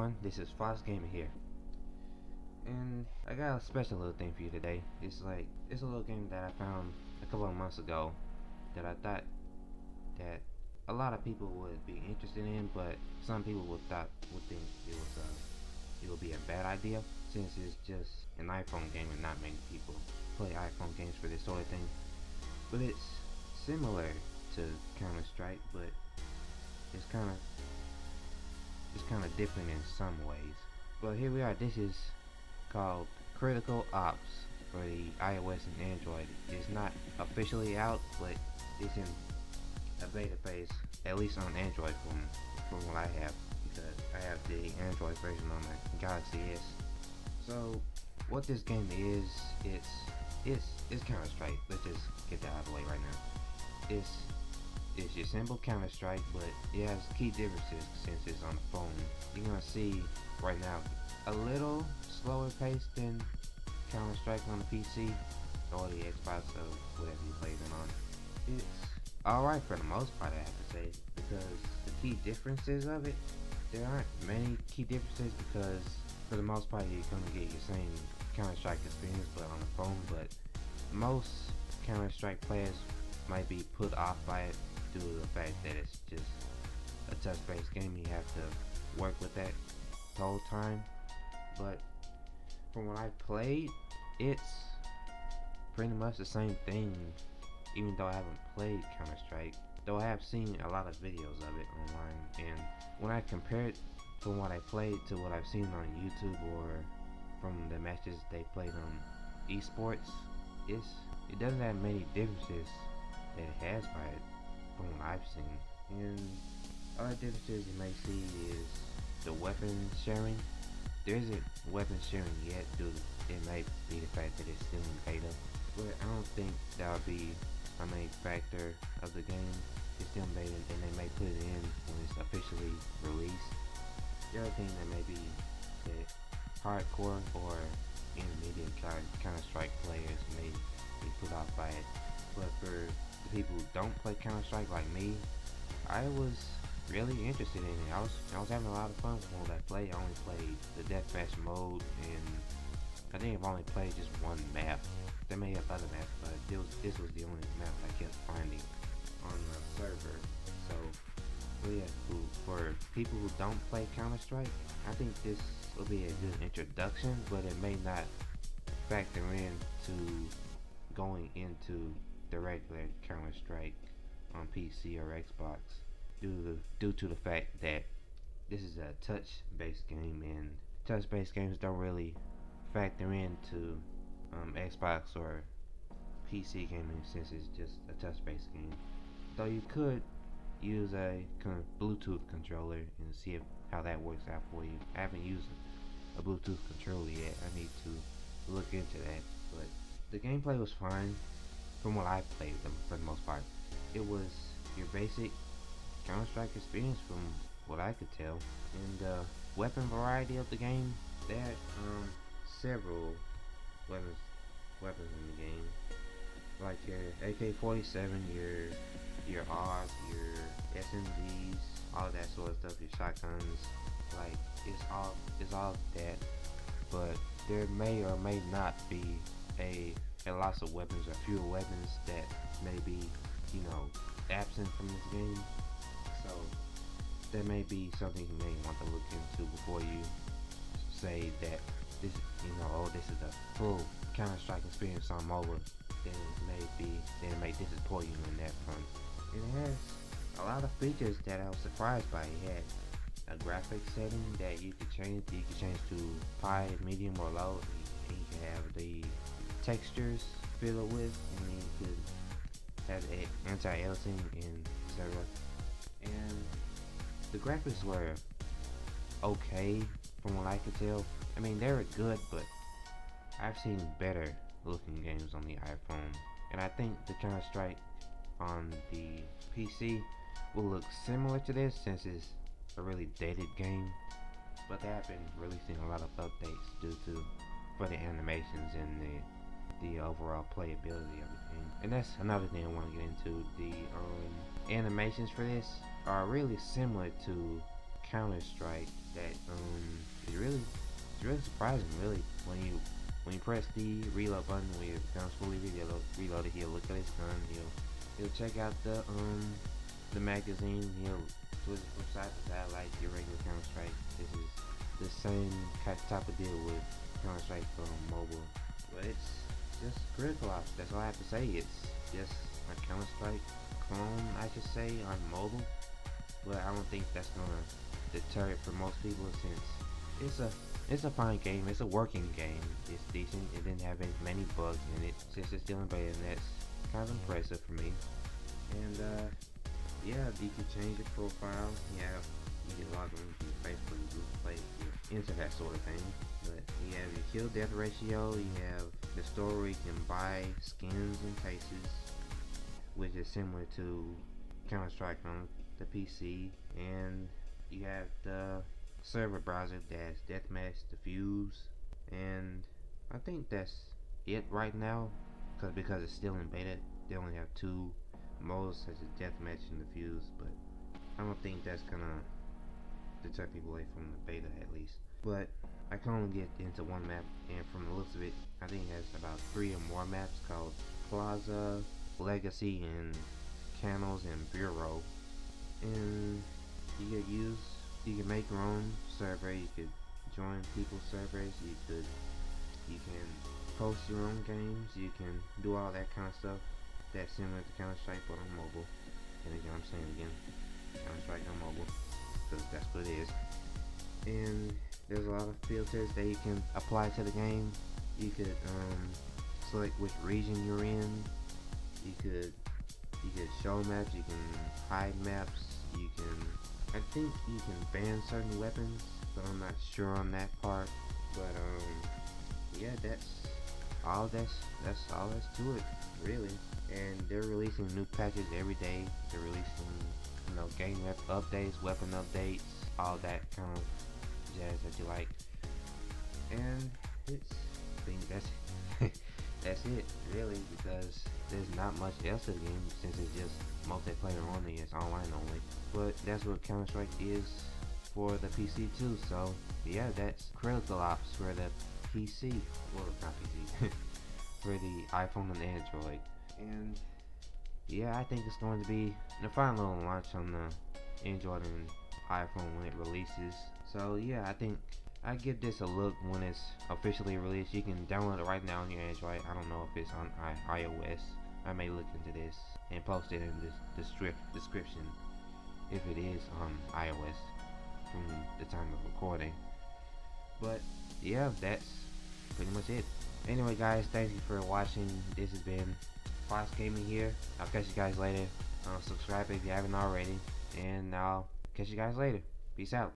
everyone, this is Fox Gaming here, and I got a special little thing for you today. It's a little game that I found a couple of months ago that I thought that a lot of people would be interested in, but some people would think it would be a bad idea since it's just an iPhone game and not many people play iPhone games for this sort of thing. But it's similar to Counter Strike, but it's kind of different in some ways. But here we are. This is called Critical Ops for the iOS and Android. It's not officially out, but it's in a beta phase, at least on Android from what I have, because I have the Android version on my Galaxy S. So what this game is, it's Counter Strike. Let's just get that out of the way right now. It's your simple Counter Strike, but it has key differences since it's on the phone. You're gonna see right now a little slower pace than Counter Strike on the PC or the Xbox or whatever you play them on. It's alright for the most part, I have to say, because the key differences of it, there aren't many key differences, because for the most part you're gonna get your same Counter Strike experience but on the phone. But most Counter Strike players might be put off by it due to the fact that it's just a touch-based game. You have to work with that the whole time. But from what I've played, it's pretty much the same thing, even though I haven't played Counter Strike, though I have seen a lot of videos of it online. And when I compare it from what I played to what I've seen on YouTube or from the matches they played on esports, it doesn't have many differences that it has by it from what I've seen. And other differences you may see is the weapon sharing. There isn't weapon sharing yet, due to, it may be the fact that it's still in beta, but I don't think that would be a main factor of the game. It's still in beta, and they may put it in when it's officially released. The other thing that may be that hardcore or intermediate Counter Strike players may be put off by it, but for the people who don't play Counter Strike like me, I was really interested in it. I was having a lot of fun when I played. I only played the deathmatch mode, and I think I've only played just one map. They may have other maps, but this was the only map I kept finding on the server. So yeah, for people who don't play Counter Strike, I think this will be a good introduction, but it may not factor into going into the regular Counter Strike on PC or Xbox, due to the fact that this is a touch-based game, and touch-based games don't really factor into Xbox or PC gaming, since it's just a touch-based game. Though you could use a Bluetooth controller and see how that works out for you. I haven't used a Bluetooth controller yet. I need to look into that. But the gameplay was fine from what I played them for the most part. It was your basic Counter Strike experience from what I could tell. And the weapon variety of the game, they had several weapons in the game, like your AK-47, your R's, your SMGs, all that sort of stuff, your shotguns. Like it's all that, but there may or may not be a lots of weapons or fewer weapons that may be, absent from this game. So that may be something you may want to look into before you say that this, this is the full Counter Strike experience on mobile. Then it may disappoint you in that front. And it has a lot of features that I was surprised by. It had a graphics setting that you could change. You could change to high, medium, or low. And you can have the textures fiddle with, and then you could have anti-aliasing and etc. And the graphics were okay from what I could tell. I mean, they were good, but I've seen better looking games on the iPhone, and I think the Counter Strike on the PC will look similar to this, since it's a really dated game. But they have been releasing a lot of updates for the animations and the overall playability of the game. And that's another thing I want to get into. The animations for this are really similar to Couter Strike, that really surprising, really. When you press the reload button, when it becomes fully reloaded, he'll look at his gun. He'll check out the magazine. He'll twist it from side to side like your regular Counter Strike. This is the same type of deal with Counter Strike for mobile, but it's just Critical Ops. That's all I have to say. It's just a Counter Strike clone, I should say, on mobile. But I don't think that's gonna deter it for most people, since it's a fine game. It's a working game. It's decent. It didn't have many bugs in it since it's still in beta, and that's kind of impressive for me. And yeah, you can change your profile. You can log on to Facebook, Google Play, into that sort of thing. But you have your kill death ratio. You have the store where you can buy skins and cases, which is similar to Counter Strike on the PC. And you have the server browser, that's Deathmatch, Diffuse, and I think that's it right now, because it's still in beta. They only have 2 modes, such as Deathmatch and Diffuse, but I don't think that's gonna deter people away from the beta, at least. But I can only get into one map, and from the looks of it, I think it has about 3 or more maps called Plaza, Legacy, and Canals, and Bureau. And you can make your own server. You could join people's servers. You can post your own games. You can do all that kind of stuff. That's similar to Counter Strike, but on mobile. And again, I'm saying again, Counter Strike on mobile, because that's what it is. And there's a lot of filters that you can apply to the game. You could select which region you're in. You could show maps. You can hide maps. I think you can ban certain weapons, but I'm not sure on that part. But yeah, that's all that's to it, really. And they're releasing new patches every day. They're releasing, game updates, weapon updates, all that kind of jazz that you like. And I think that's it, really, because there's not much else to the game, since it's just multiplayer only, it's online only. But that's what Counter Strike is for the PC too. So yeah, that's Critical Ops for the PC, well, not PC, for the iPhone and Android. And yeah, I think it's going to be the final launch on the Android and iPhone when it releases. So yeah, I think I give this a look when it's officially released. You can download it right now on your Android. I don't know if it's on iOS. I may look into this and post it in the description if it is on iOS from the time of recording. But yeah, that's pretty much it. Anyway guys, thank you for watching. This has been Fox Gaming here. I'll catch you guys later. Subscribe if you haven't already, and I'll catch you guys later. Peace out.